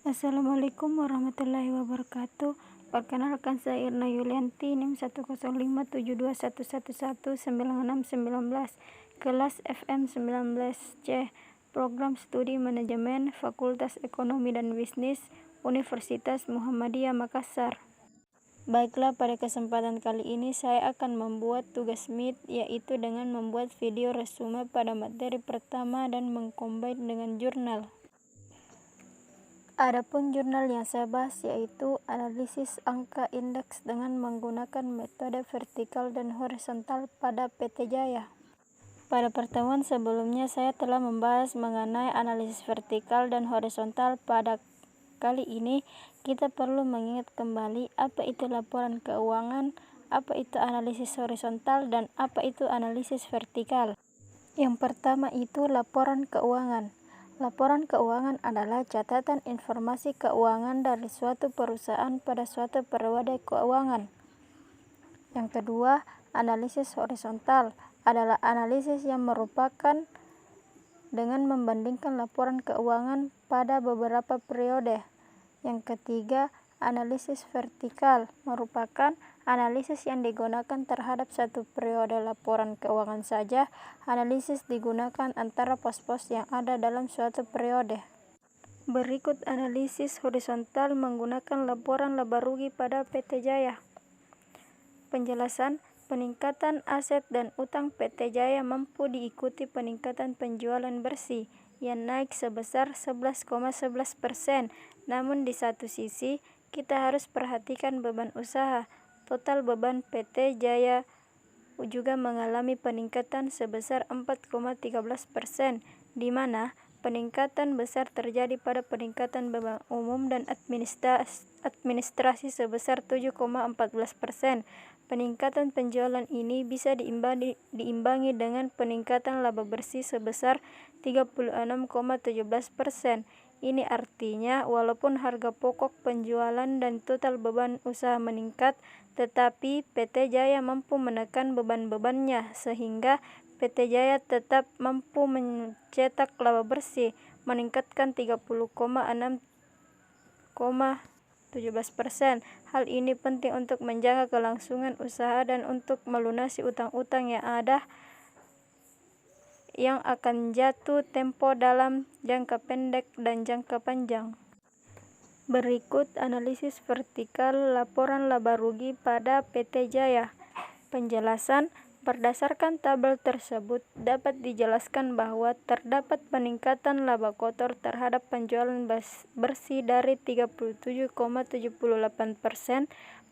Assalamualaikum warahmatullahi wabarakatuh. Perkenalkan saya Irna Yulianti, NIM 1057111119619, kelas FM 19C, program studi manajemen, Fakultas Ekonomi dan Bisnis, Universitas Muhammadiyah Makassar. Baiklah, pada kesempatan kali ini saya akan membuat tugas MIT, yaitu dengan membuat video resume pada materi pertama dan mengcombine dengan jurnal. Adapun jurnal yang saya bahas yaitu analisis angka indeks dengan menggunakan metode vertikal dan horizontal pada PT Jaya. Pada pertemuan sebelumnya saya telah membahas mengenai analisis vertikal dan horizontal. Pada kali ini kita perlu mengingat kembali apa itu laporan keuangan, apa itu analisis horizontal, dan apa itu analisis vertikal. Yang pertama itu laporan keuangan. Laporan keuangan adalah catatan informasi keuangan dari suatu perusahaan pada suatu periode keuangan. Yang kedua, analisis horizontal adalah analisis yang merupakan dengan membandingkan laporan keuangan pada beberapa periode. Yang ketiga, analisis vertikal merupakan analisis yang digunakan terhadap satu periode laporan keuangan saja. Analisis digunakan antara pos-pos yang ada dalam suatu periode. Berikut analisis horizontal menggunakan laporan laba rugi pada PT Jaya. Penjelasan, peningkatan aset dan utang PT Jaya mampu diikuti peningkatan penjualan bersih yang naik sebesar 11,11%. Namun di satu sisi, kita harus perhatikan beban usaha. Total beban PT Jaya juga mengalami peningkatan sebesar 4,13%, di mana peningkatan besar terjadi pada peningkatan beban umum dan administrasi sebesar 7,14%. Peningkatan penjualan ini bisa diimbangi dengan peningkatan laba bersih sebesar 36,17%. Ini artinya walaupun harga pokok penjualan dan total beban usaha meningkat, tetapi PT Jaya mampu menekan beban-bebannya sehingga PT Jaya tetap mampu mencetak laba bersih meningkatkan 30,17%. Hal ini penting untuk menjaga kelangsungan usaha dan untuk melunasi utang-utang yang akan jatuh tempo dalam jangka pendek dan jangka panjang. Berikut analisis vertikal laporan laba rugi pada PT Jaya. Penjelasan, berdasarkan tabel tersebut dapat dijelaskan bahwa terdapat peningkatan laba kotor terhadap penjualan bersih dari 37,78%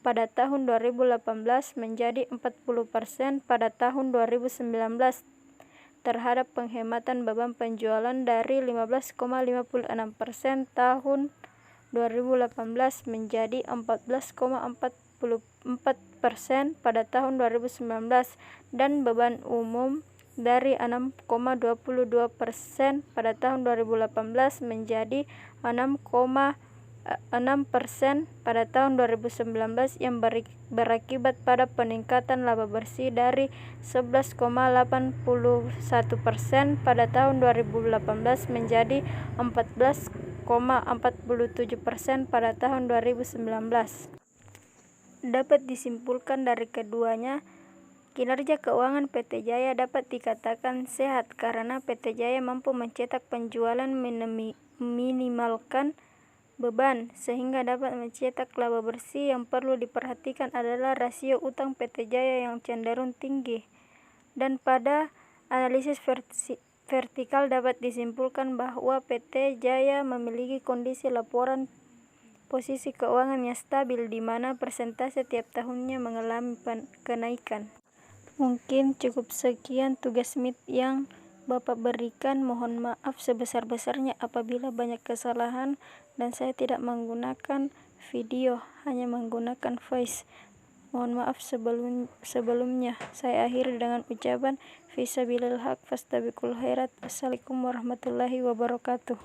pada tahun 2018 menjadi 40% pada tahun 2019, terhadap penghematan beban penjualan dari 15,56% tahun 2018 menjadi 14,44% pada tahun 2019, dan beban umum dari 6,22% pada tahun 2018 menjadi 6,6% pada tahun 2019 yang berakibat pada peningkatan laba bersih dari 11,81% pada tahun 2018 menjadi 14,47% pada tahun 2019. Dapat disimpulkan dari keduanya, kinerja keuangan PT Jaya dapat dikatakan sehat karena PT Jaya mampu mencetak penjualan minimalkan beban sehingga dapat mencetak laba bersih. Yang perlu diperhatikan adalah rasio utang PT Jaya yang cenderung tinggi. Dan pada analisis vertikal dapat disimpulkan bahwa PT Jaya memiliki kondisi laporan posisi keuangan yang stabil, di mana persentase tiap tahunnya mengalami kenaikan. Mungkin cukup sekian tugas MIT yang Bapak berikan. Mohon maaf sebesar-besarnya apabila banyak kesalahan dan saya tidak menggunakan video, hanya menggunakan voice. Mohon maaf sebelumnya. Saya akhiri dengan ucapan fisabilil haq fastabiqul khairat. Assalamualaikum warahmatullahi wabarakatuh.